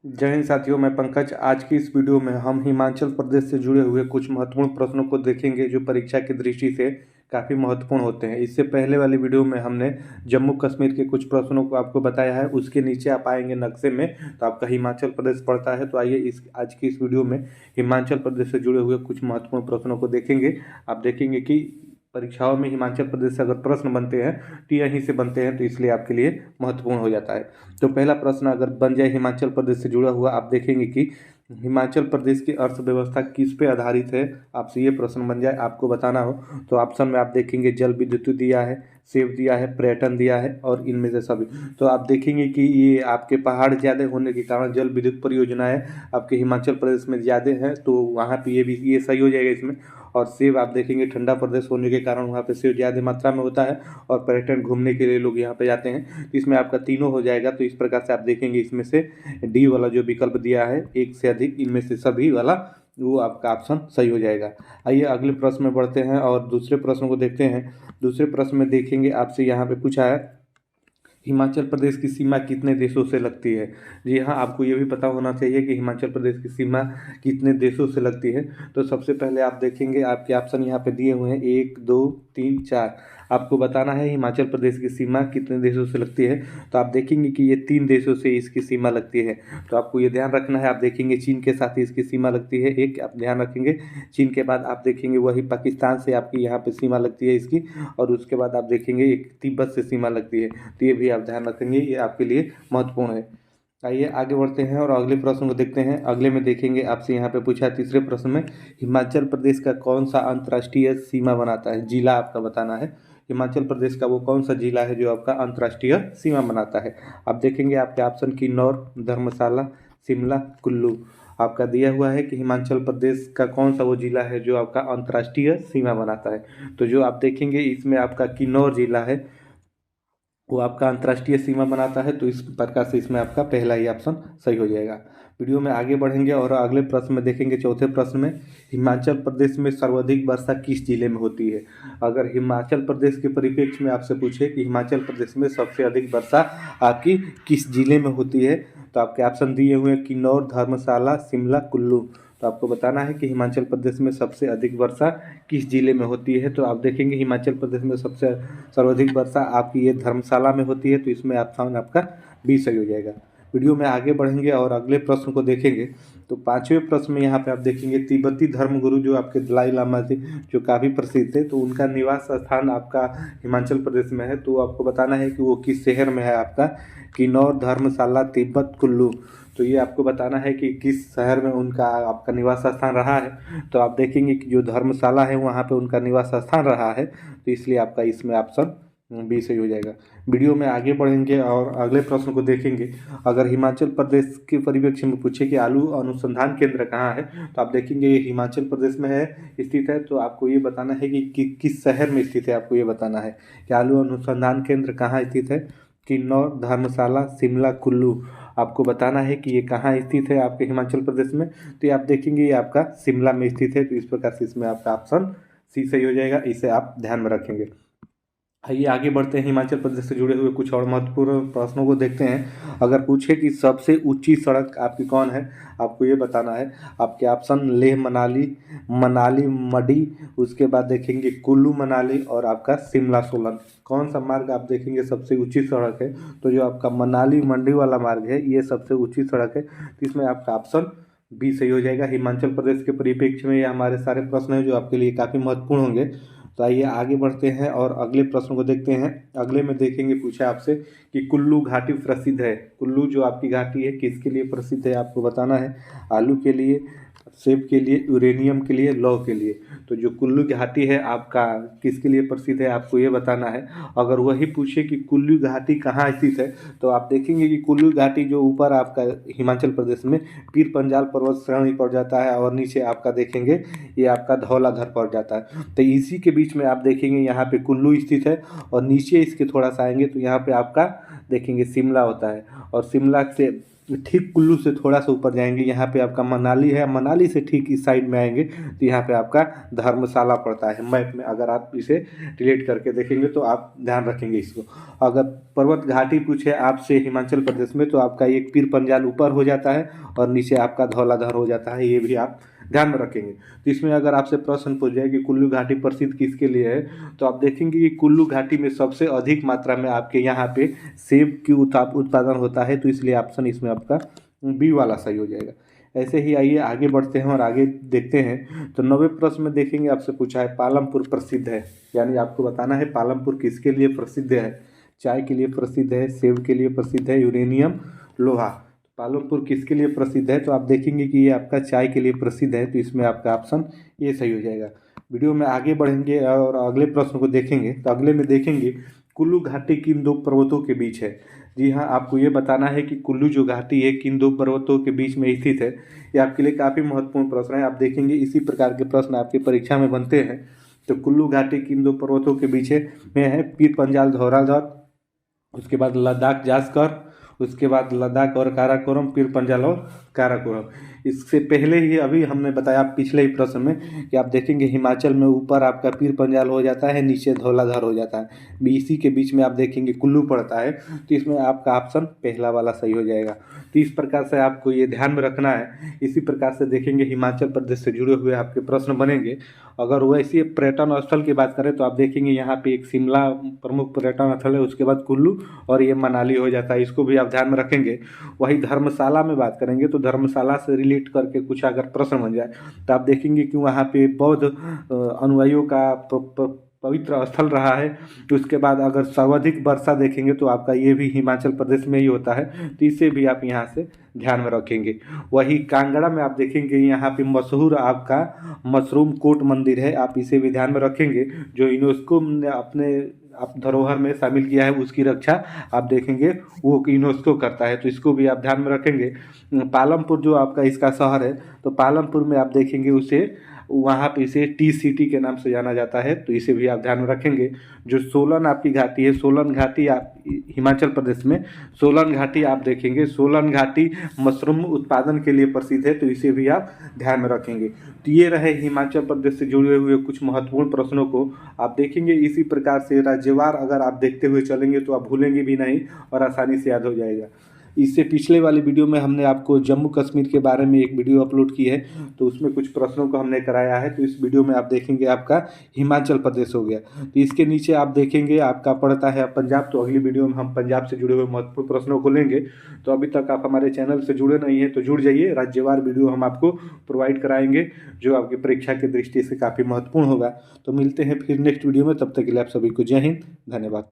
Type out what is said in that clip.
जय हिंद साथियों, मैं पंकज। आज की इस वीडियो में हम हिमाचल प्रदेश से जुड़े हुए कुछ महत्वपूर्ण प्रश्नों को देखेंगे जो परीक्षा की दृष्टि से काफ़ी महत्वपूर्ण होते हैं। इससे पहले वाली वीडियो में हमने जम्मू कश्मीर के कुछ प्रश्नों को आपको बताया है। उसके नीचे आप आएंगे नक्शे में तो आपका हिमाचल प्रदेश पड़ता है। तो आइए इस आज की इस वीडियो में हिमाचल प्रदेश से जुड़े हुए कुछ महत्वपूर्ण प्रश्नों को देखेंगे। आप देखेंगे कि परीक्षाओं में हिमाचल प्रदेश से अगर प्रश्न बनते हैं तो यहीं से बनते हैं, तो इसलिए आपके लिए महत्वपूर्ण हो जाता है। तो पहला प्रश्न अगर बन जाए हिमाचल प्रदेश से जुड़ा हुआ, आप देखेंगे कि हिमाचल प्रदेश की अर्थव्यवस्था किस पे आधारित है। आपसे ये प्रश्न बन जाए, आपको बताना हो तो ऑप्शन में आप देखेंगे जल विद्युत दिया है, सेब दिया है, पर्यटन दिया है और इनमें से सभी। तो आप देखेंगे कि ये आपके पहाड़ ज़्यादा होने के कारण जल विद्युत परियोजनाएं आपके हिमाचल प्रदेश में ज़्यादा हैं, तो वहाँ पे ये सही हो जाएगा इसमें। और सेब आप देखेंगे ठंडा प्रदेश होने के कारण वहाँ पे सेब ज़्यादा मात्रा में होता है और पर्यटन घूमने के लिए लोग यहाँ पे जाते हैं, तो इसमें आपका तीनों हो जाएगा। तो इस प्रकार से आप देखेंगे इसमें से डी वाला जो विकल्प दिया है एक से अधिक, इनमें से सभी वाला, वो आपका ऑप्शन सही हो जाएगा। आइए अगले प्रश्न में बढ़ते हैं और दूसरे प्रश्न को देखते हैं। दूसरे प्रश्न में देखेंगे आपसे यहाँ पे पूछा है हिमाचल प्रदेश की सीमा कितने देशों से लगती है। जी हाँ, आपको ये भी पता होना चाहिए कि हिमाचल प्रदेश की सीमा कितने देशों से लगती है। तो सबसे पहले आप देखेंगे आपके ऑप्शन यहाँ पे दिए हुए हैं 1 2 3 4। आपको बताना है हिमाचल प्रदेश की सीमा कितने देशों से लगती है। तो आप देखेंगे कि ये 3 देशों से इसकी सीमा लगती है। तो आपको ये ध्यान रखना है। आप देखेंगे चीन के साथ ही इसकी सीमा लगती है, एक आप ध्यान रखेंगे। चीन के बाद आप देखेंगे वही पाकिस्तान से आपकी यहाँ पे सीमा लगती है इसकी, और उसके बाद आप देखेंगे एक तिब्बत से सीमा लगती है। तो ये भी आप ध्यान रखेंगे, ये आपके लिए महत्वपूर्ण है। आइए आगे बढ़ते हैं और अगले प्रश्न को देखते हैं। अगले में देखेंगे आपसे यहाँ पे पूछा है तीसरे प्रश्न में हिमाचल प्रदेश का कौन सा अंतर्राष्ट्रीय सीमा बनाता है। जिला आपका बताना है हिमाचल प्रदेश का वो कौन सा जिला है जो आपका अंतर्राष्ट्रीय सीमा बनाता है। आप देखेंगे आपके ऑप्शन किन्नौर, धर्मशाला, शिमला, कुल्लू। आपका दिया हुआ है कि हिमाचल प्रदेश का कौन सा वो जिला है जो आपका अंतर्राष्ट्रीय सीमा बनाता है। तो जो आप देखेंगे इसमें आपका किन्नौर जिला है, वो आपका अंतर्राष्ट्रीय सीमा बनाता है। तो इस प्रकार से इसमें आपका पहला ही ऑप्शन सही हो जाएगा। वीडियो में आगे बढ़ेंगे और अगले प्रश्न में देखेंगे चौथे प्रश्न में हिमाचल प्रदेश में सर्वाधिक वर्षा किस जिले में होती है। अगर हिमाचल प्रदेश के परिप्रेक्ष्य में आपसे पूछे कि हिमाचल प्रदेश में सबसे अधिक वर्षा आपकी किस जिले में होती है, तो आपके ऑप्शन दिए हुए हैं किन्नौर, धर्मशाला, शिमला, कुल्लू। तो आपको बताना है कि हिमाचल प्रदेश में सबसे अधिक वर्षा किस जिले में होती है। तो आप देखेंगे हिमाचल प्रदेश में सबसे सर्वाधिक वर्षा आपकी ये धर्मशाला में होती है, तो इसमें ऑप्शन आपका बी सही हो जाएगा। वीडियो में आगे बढ़ेंगे और अगले प्रश्न को देखेंगे। तो पांचवें प्रश्न में यहाँ पे आप देखेंगे तिब्बती धर्मगुरु जो आपके दलाई लामा थे, जो काफ़ी प्रसिद्ध थे, तो उनका निवास स्थान आपका हिमाचल प्रदेश में है। तो आपको बताना है कि वो किस शहर में है आपका, किन्नौर, धर्मशाला, तिब्बत, कुल्लू। तो ये आपको बताना है कि किस शहर में उनका आपका निवास स्थान रहा है। तो आप देखेंगे कि जो धर्मशाला है वहाँ पे उनका निवास स्थान रहा है, तो इसलिए आपका इसमें ऑप्शन बी सही हो जाएगा। वीडियो में आगे बढ़ेंगे और अगले प्रश्न को देखेंगे। अगर हिमाचल प्रदेश के परिप्रेक्ष्य में पूछे कि आलू अनुसंधान केंद्र कहाँ है, तो आप देखेंगे ये हिमाचल प्रदेश में है स्थित है। तो आपको ये बताना है कि किस शहर में स्थित है। आपको ये बताना है कि आलू अनुसंधान केंद्र कहाँ स्थित है। किन्नौर, धर्मशाला, शिमला, कुल्लू। आपको बताना है कि ये कहाँ स्थित है आपके हिमाचल प्रदेश में। तो ये आप देखेंगे ये आपका शिमला में स्थित है। तो इस प्रकार से इसमें आपका ऑप्शन सी सही हो जाएगा, इसे आप ध्यान में रखेंगे। आइए आगे बढ़ते हैं, हिमाचल प्रदेश से जुड़े हुए कुछ और महत्वपूर्ण प्रश्नों को देखते हैं। अगर पूछे कि सबसे ऊंची सड़क आपकी कौन है, आपको ये बताना है। आपके ऑप्शन लेह मनाली, मनाली मडी, उसके बाद देखेंगे कुल्लू मनाली और आपका शिमला सोलन। कौन सा मार्ग आप देखेंगे सबसे ऊंची सड़क है, तो जो आपका मनाली मंडी वाला मार्ग है ये सबसे ऊंची सड़क है। तो इसमें आपका ऑप्शन बी सही हो जाएगा। हिमाचल प्रदेश के परिप्रेक्ष्य में ये हमारे सारे प्रश्न हैं जो आपके लिए काफ़ी महत्वपूर्ण होंगे। तो आइए आगे बढ़ते हैं और अगले प्रश्न को देखते हैं। अगले में देखेंगे पूछा आपसे कि कुल्लू घाटी प्रसिद्ध है। कुल्लू जो आपकी घाटी है किसके लिए प्रसिद्ध है, आपको बताना है। आलू के लिए, सेब के लिए, यूरेनियम के लिए, लौह के लिए। तो जो कुल्लू घाटी है आपका किसके लिए प्रसिद्ध है, आपको ये बताना है। अगर वही पूछे कि कुल्लू घाटी कहाँ स्थित है, तो आप देखेंगे कि कुल्लू घाटी जो ऊपर आपका हिमाचल प्रदेश में पीर पंजाल पर्वत श्रेणी पड़ जाता है और नीचे आपका देखेंगे ये आपका धौलाधर पड़ जाता है। तो इसी के बीच में आप देखेंगे यहाँ पे कुल्लू स्थित है और नीचे इसके थोड़ा सा आएंगे तो यहाँ पे आपका देखेंगे शिमला होता है। और शिमला से ठीक कुल्लू से थोड़ा सा ऊपर जाएंगे, यहाँ पे आपका मनाली है, मनाली से ठीक इस साइड में आएंगे तो यहाँ पे आपका धर्मशाला पड़ता है मैप में। अगर आप इसे डिलीट करके देखेंगे तो आप ध्यान रखेंगे इसको। अगर पर्वत घाटी पूछे आपसे हिमाचल प्रदेश में, तो आपका एक पीर पंजाल ऊपर हो जाता है और नीचे आपका धौलाधार हो जाता है, ये भी आप ध्यान में रखेंगे। तो इसमें अगर आपसे प्रश्न पूछ जाए कि कुल्लू घाटी प्रसिद्ध किसके लिए है, तो आप देखेंगे कि कुल्लू घाटी में सबसे अधिक मात्रा में आपके यहाँ पे सेब की उत्पादन होता है, तो इसलिए ऑप्शन इसमें आपका बी वाला सही हो जाएगा। ऐसे ही आइए आगे बढ़ते हैं और आगे देखते हैं। तो 90 प्रश्न में देखेंगे आपसे पूछा है पालमपुर प्रसिद्ध है, यानी आपको बताना है पालमपुर किसके लिए प्रसिद्ध है। चाय के लिए प्रसिद्ध है, सेब के लिए प्रसिद्ध है, यूरेनियम, लोहा। पालमपुर किसके लिए प्रसिद्ध है, तो आप देखेंगे कि ये आपका चाय के लिए प्रसिद्ध है, तो इसमें आपका ऑप्शन ये सही हो जाएगा। वीडियो में आगे बढ़ेंगे और अगले प्रश्न को देखेंगे। तो अगले में देखेंगे कुल्लू घाटी किन दो पर्वतों के बीच है। जी हाँ, आपको ये बताना है कि कुल्लू जो घाटी है किन दो पर्वतों के बीच में स्थित है। ये आपके लिए काफ़ी महत्वपूर्ण प्रश्न है। आप देखेंगे इसी प्रकार के प्रश्न आपकी परीक्षा में बनते हैं। तो कुल्लू घाटी किन दो पर्वतों के बीच में है, पीर पंजाल धौलाधार, उसके बाद लद्दाख जास्कर, उसके बाद लद्दाख और काराकोरम, पीर पंजाल और काराकोरम। इससे पहले ही अभी हमने बताया पिछले ही प्रश्न में कि आप देखेंगे हिमाचल में ऊपर आपका पीर पंजाल हो जाता है, नीचे धौलाधार हो जाता है, इसी के बीच में आप देखेंगे कुल्लू पड़ता है, तो इसमें आपका ऑप्शन पहला वाला सही हो जाएगा। तो इस प्रकार से आपको ये ध्यान में रखना है। इसी प्रकार से देखेंगे हिमाचल प्रदेश से जुड़े हुए आपके प्रश्न बनेंगे। अगर वैसे पर्यटन स्थल की बात करें तो आप देखेंगे यहाँ पे एक शिमला प्रमुख पर्यटन स्थल है, उसके बाद कुल्लू और ये मनाली हो जाता है, इसको भी आप ध्यान में रखेंगे। वही धर्मशाला में बात करेंगे तो धर्मशाला से रिलेट करके कुछ अगर प्रश्न बन जाए तो आप देखेंगे कि वहाँ पे बौद्ध अनुयायियों का पवित्र स्थल रहा है। तो उसके बाद अगर सर्वाधिक वर्षा देखेंगे तो आपका ये भी हिमाचल प्रदेश में ही होता है, तो इसे भी आप यहाँ से ध्यान में रखेंगे। वही कांगड़ा में आप देखेंगे यहाँ पे मशहूर आपका मशरूम कोट मंदिर है, आप इसे भी ध्यान में रखेंगे, जो यूनेस्को ने अपने आप धरोहर में शामिल किया है, उसकी रक्षा आप देखेंगे वो यूनेस्को करता है, तो इसको भी आप ध्यान में रखेंगे। पालमपुर जो आपका इसका शहर है, तो पालमपुर में आप देखेंगे उसे वहाँ पे इसे टी सिटी के नाम से जाना जाता है, तो इसे भी आप ध्यान में रखेंगे। जो सोलन आपकी घाटी है, सोलन घाटी आप हिमाचल प्रदेश में सोलन घाटी आप देखेंगे, सोलन घाटी मशरूम उत्पादन के लिए प्रसिद्ध है, तो इसे भी आप ध्यान में रखेंगे। तो ये रहे हिमाचल प्रदेश से जुड़े हुए कुछ महत्वपूर्ण प्रश्नों को आप देखेंगे। इसी प्रकार से राज्यवार अगर आप देखते हुए चलेंगे तो आप भूलेंगे भी नहीं और आसानी से याद हो जाएगा। इससे पिछले वाली वीडियो में हमने आपको जम्मू कश्मीर के बारे में एक वीडियो अपलोड की है, तो उसमें कुछ प्रश्नों को हमने कराया है। तो इस वीडियो में आप देखेंगे आपका हिमाचल प्रदेश हो गया, तो इसके नीचे आप देखेंगे आपका पड़ता है पंजाब। तो अगली वीडियो में हम पंजाब से जुड़े हुए महत्वपूर्ण प्रश्नों को लेंगे। तो अभी तक आप हमारे चैनल से जुड़े नहीं हैं तो जुड़ जाइए, राज्यवार वीडियो हम आपको प्रोवाइड कराएंगे जो आपकी परीक्षा की दृष्टि से काफ़ी महत्वपूर्ण होगा। तो मिलते हैं फिर नेक्स्ट वीडियो में, तब तक के लिए आप सभी को जय हिंद, धन्यवाद।